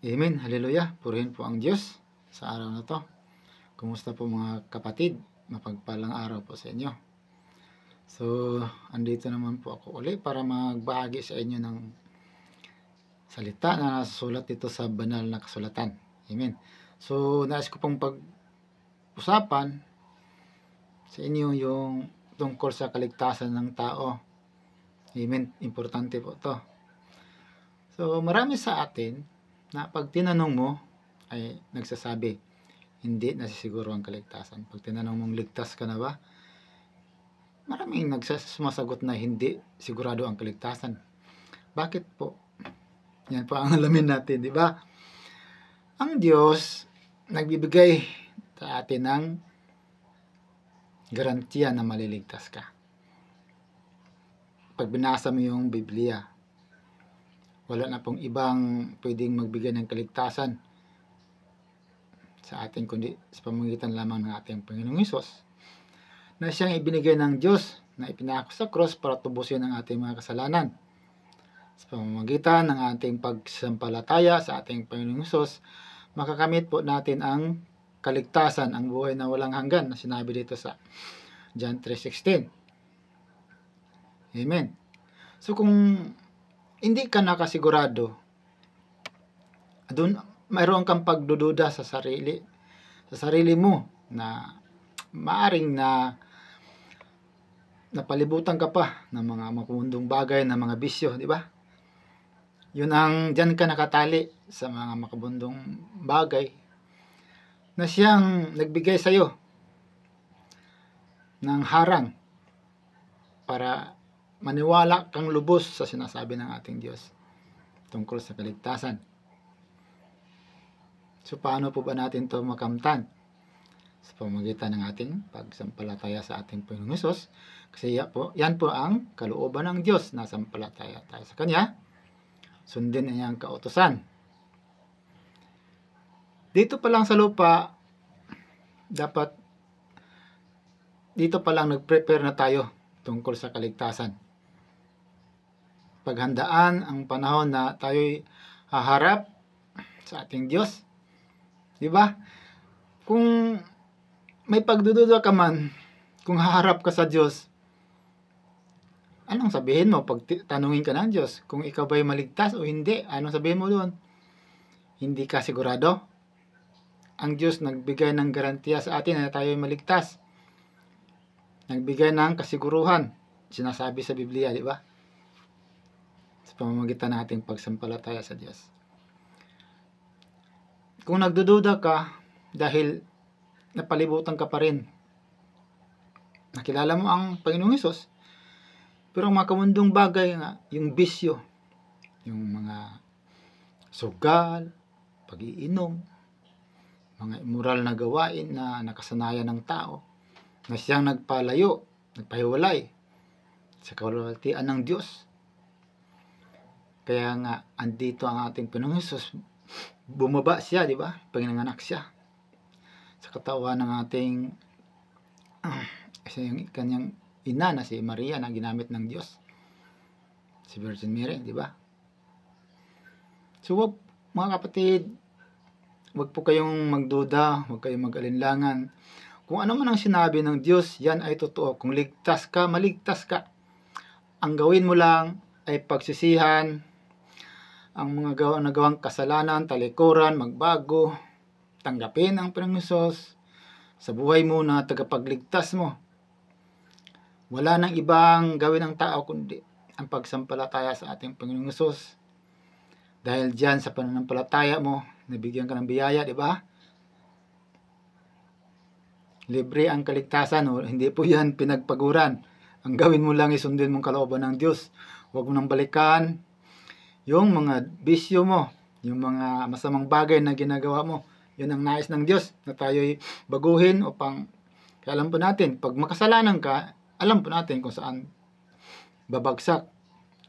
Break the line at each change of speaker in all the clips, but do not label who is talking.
Amen. Hallelujah. Purihin po ang Diyos sa araw na to. Kumusta po mga kapatid? Mapagpalang araw po sa inyo. So, andito naman po ako uli para magbahagi sa inyo ng salita na nasusulat dito sa banal na kasulatan. Amen. So, nais ko pong pag-usapan sa inyo yung tungkol sa kaligtasan ng tao. Amen. Importante po to. So, marami sa atin na pag tinanong mo ay nagsasabi, hindi nasisiguro ang kaligtasan. Pag tinanong mong ligtas ka na ba, maraming sumasagot na hindi sigurado ang kaligtasan. Bakit po? Yan po ang alamin natin, di ba? Ang Diyos nagbibigay sa atin ng garantiya na maliligtas ka. Pag binasa mo yung Biblia, wala na pong ibang pwedeng magbigay ng kaligtasan sa atin kundi sa pamamagitan lamang ng ating Panginoong Hesus, na siyang ibinigay ng Diyos na ipinako sa cross para tubusin ang ating mga kasalanan. Sa pamamagitan ng ating pagsampalataya sa ating Panginoong Hesus, makakamit po natin ang kaligtasan, ang buhay na walang hanggan na sinabi dito sa John 3:16. Amen. So kung hindi ka nakasigurado, doon mayroon kang pagdududa sa sarili mo na maaring na napalibutan ka pa ng mga makabundong bagay, ng mga bisyo, di ba? Yun ang diyan ka nakatali sa mga makabundong bagay na siyang nagbigay sa iyo ng harang para maniwala kang lubos sa sinasabi ng ating Diyos tungkol sa kaligtasan. So, paano po ba natin ito makamtan? Sa pamamagitan ng ating pagsampalataya sa ating Panginoong Hesus. Kasi yan po ang kalooban ng Diyos na sampalataya tayo sa Kanya. Sundin ang iyang kautusan. Dito pa lang sa lupa, dito pa lang nag-prepare na tayo tungkol sa kaligtasan. Paghandaan ang panahon na tayo'y haharap sa ating Diyos. Diba? Kung may pagdududa ka man, kung haharap ka sa Diyos, anong sabihin mo pag tanungin ka ng Diyos? Kung ikaw ba'y maligtas o hindi, anong sabihin mo doon? Hindi ka sigurado? Ang Diyos nagbigay ng garantiya sa atin na tayo'y maligtas. Nagbigay ng kasiguruhan. Sinasabi sa Biblia, di ba? Sa pamamagitan ng ating pagsampalataya sa Diyos. Kung nagdududa ka dahil napalibutan ka pa rin, nakilala mo ang Panginoong Hesus, pero ang mga kamundong bagay nga, yung bisyo, yung mga sugal, pag-iinom, mga immoral na gawain na nakasanayan ng tao, na siyang nagpalayo, nagpahiwalay sa kaluwalhatian ng Diyos. Kaya nga, andito ang ating Panginoong Hesus. Bumaba siya, di ba? Pinanganak siya sa katawan ng ating yung kanyang ina na si Maria na ginamit ng Diyos. Si Virgin Mary, di ba? So, mga kapatid, wag po kayong magduda, wag kayong mag-alinlangan. Kung ano man ang sinabi ng Diyos, yan ay totoo. Kung ligtas ka, maligtas ka. Ang gawin mo lang ay pagsisihan ang mga nagawang kasalanan, talikuran, magbago, tanggapin ang Panginoong Hesus sa buhay mo na tagapagligtas mo. Wala nang ibang gawin ng tao kundi ang pagsampalataya sa ating Panginoong Hesus. Dahil diyan sa pananampalataya mo, nabigyan ka ng biyaya, di ba? Libre ang kaligtasan, o hindi po yan pinagpaguran. Ang gawin mo lang isundin mong kalooban ng Diyos. Huwag mo nang balikan yung mga bisyo mo, yung mga masamang bagay na ginagawa mo. Yun ang nais ng Diyos na tayo'y baguhin upang alam po natin, pag makasalanan ka, alam po natin kung saan babagsak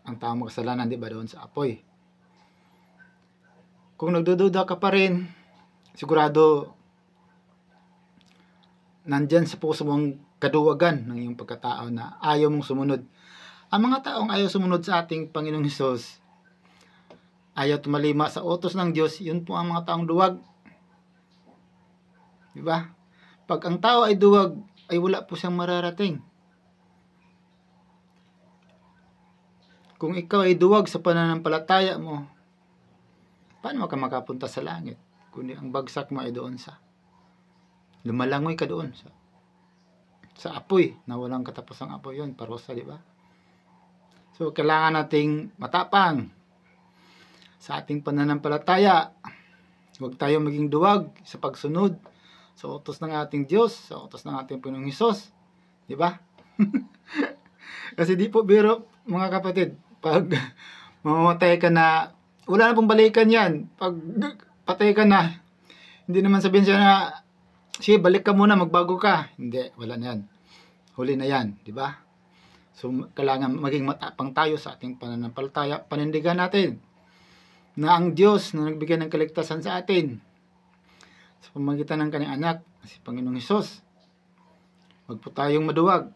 ang taong makasalanan, di ba, doon sa apoy. Kung nagdududa ka pa rin, sigurado nandyan sa puso mong kaduwagan ng iyong pagkatao na ayaw mong sumunod. Ang mga taong ayaw sumunod sa ating Panginoong Hesus, ayaw tumalima sa utos ng Diyos, yun po ang mga taong duwag. Di ba? Pag ang tao ay duwag, ay wala po siyang mararating. Kung ikaw ay duwag sa pananampalataya mo, paano ka makapunta sa langit? Kundi ang bagsak mo ay doon sa lumalangoy ka doon sa apoy, na walang katapusang apoy yun, parusa, di ba? So, kailangan nating matapang sa ating pananampalataya. Huwag tayo maging duwag sa pagsunod sa utos ng ating Diyos, sa utos ng ating Panginoong Hesus. Di ba? Kasi di po biro, mga kapatid, pag mamamatay ka na, wala na pong balikan yan. Pag patay ka na, hindi naman sabihin siya na, sige, balik ka muna, magbago ka. Hindi, wala na yan. Huli na yan, di ba? So, kailangan maging matapang tayo sa ating pananampalataya. Panindigan natin na ang Diyos na nagbigay ng kaligtasan sa atin sa pamamagitan ng kanyang anak, si Panginoong Hesus. Huwag po tayong maduwag.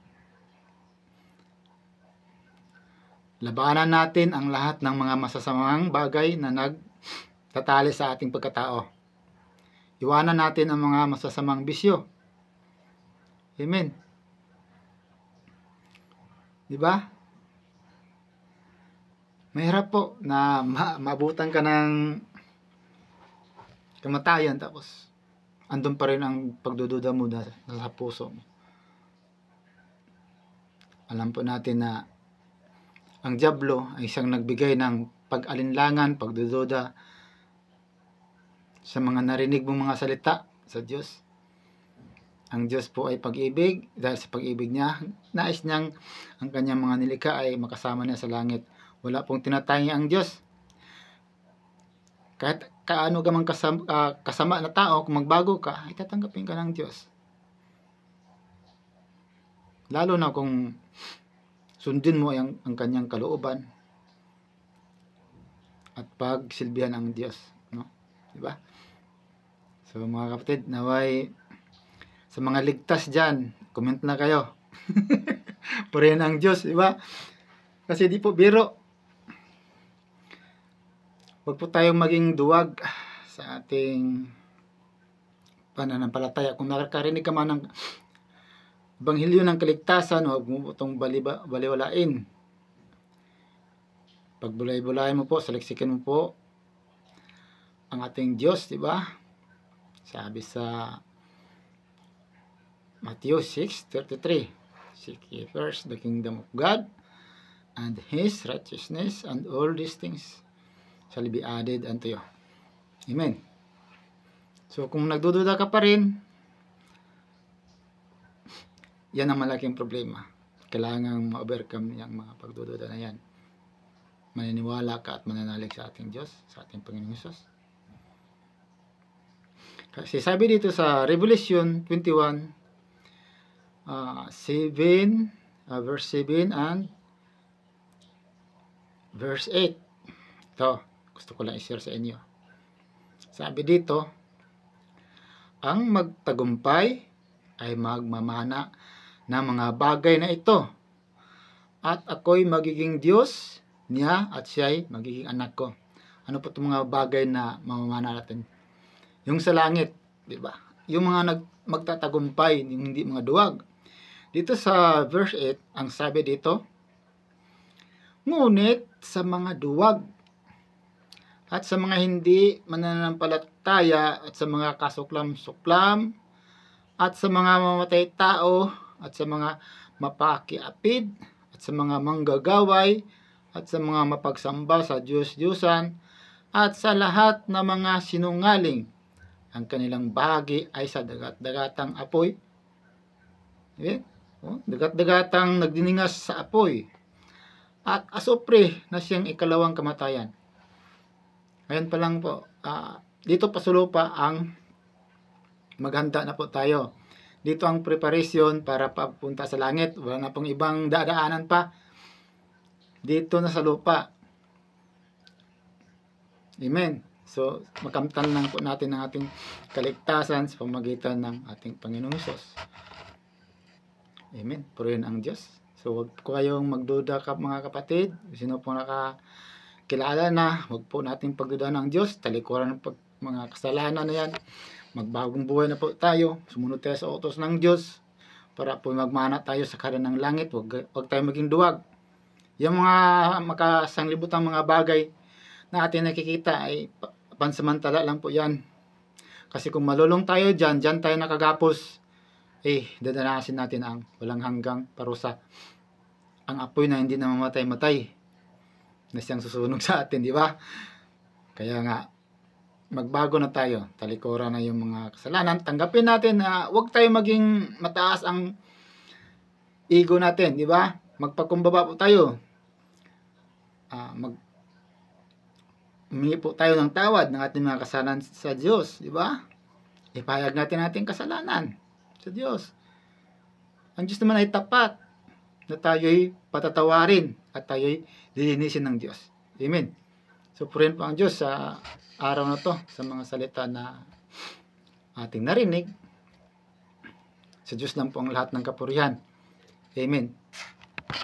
Labanan natin ang lahat ng mga masasamang bagay na nagtatali sa ating pagkatao. Iwanan natin ang mga masasamang bisyo. Amen. Di ba? Mahirap po na maabutan ka ng kamatayan tapos andun pa rin ang pagdududa mo sa puso mo. Alam po natin na ang dyablo ay isang nagbigay ng pag-alinlangan, pagdududa sa mga narinig mong mga salita sa Diyos. Ang Diyos po ay pag-ibig. Dahil sa pag-ibig niya, nais niyang ang kanyang mga nilikha ay makasama niya sa langit. Wala pong tinatangi ang Diyos. Kahit kaano ka mang kasama na tao, kung magbago ka, ay tatanggapin ka ng Diyos. Lalo na kung sundin mo ang kanyang kalooban at pagsilbihan ang Diyos. No? Diba? So mga kapatid, naway sa mga ligtas dyan, comment na kayo. Purihin ang Diyos, diba? Kasi di po biro. Huwag po tayong maging duwag sa ating pananampalataya. Kung nakakarinig ka man ng Ebanghelyo ng kaligtasan, huwag mo itong baliwalain. Pagbulay-bulayin mo po, saliksikin mo po ang ating Diyos, diba? Sabi sa Matthew 6:33, seek ye first the kingdom of God and His righteousness, and all these things shall be added unto you. Amen. So kung nagdududa ka pa rin, yan ang malaking problema. Kailangan ma-overcome yung mga pagdududa na yan. Maniniwala ka at mananalig sa ating Diyos, sa ating Panginoong Hesus. Kasi sabi dito sa Revelation 21, 7, verse 7 and verse 8. Ito, gusto ko lang i-share sa inyo. Sabi dito, ang magtagumpay ay magmamana ng mga bagay na ito, at ako'y magiging Diyos niya at siya'y magiging anak ko. Ano po itong mga bagay na mamamana natin? Yung sa langit, di ba? Yung mga magtatagumpay, yung hindi mga duwag. Dito sa verse 8, ang sabi dito, ngunit sa mga duwag at sa mga hindi mananampalataya at sa mga kasuklam-suklam at sa mga mamatay tao at sa mga mapakiapid at sa mga manggagaway at sa mga mapagsamba sa Diyos-Diyusan at sa lahat ng mga sinungaling, ang kanilang bahagi ay sa dagat-dagatang apoy. Okay? Dagat-dagatang nagdiningas sa apoy at asupre na siyang ikalawang kamatayan. Ngayon pa lang po, dito pa sa lupa ang maghanda na po tayo. Dito ang preparation para papunta sa langit. Wala na pong ibang dadaanan pa. Dito na sa lupa. Amen. So, makamtan lang po natin ang ating kaligtasan sa pamamagitan ng ating Panginoong Hesus. Amen. Purihin ang Diyos. So, huwag ko kayong magduda mga kapatid. Sino po kilala na, wag po nating pagdudahan ng Diyos, talikuran ng mga kasalanan na yan. Magbagong buhay na po tayo, sumunod tayo sa utos ng Diyos, para po magmana tayo sa karan ng langit, wag tayo maging duwag. Yung mga makasanglibutang mga bagay na ating nakikita ay pansamantala lang po yan. Kasi kung malulong tayo dyan tayo nakagapos, dadanasin natin ang walang hanggang parusa. Ang apoy na hindi na mamatay-matay na siyang susunog sa atin, di ba? Kaya nga, magbago na tayo. Talikuran na yung mga kasalanan. Tanggapin natin na huwag tayo maging mataas ang ego natin, di ba? Magpakumbaba po tayo. Humingi po tayo ng tawad ng ating mga kasalanan sa Diyos, di ba? Ipahayag natin ating kasalanan sa Diyos. Ang Diyos naman ay tapat na tayo'y patatawarin at tayo'y lilinisin ng Diyos. Amen. So, purihin po ang Diyos sa araw na to, sa mga salita na ating narinig. Sa Diyos lang po ang lahat ng kapurihan. Amen.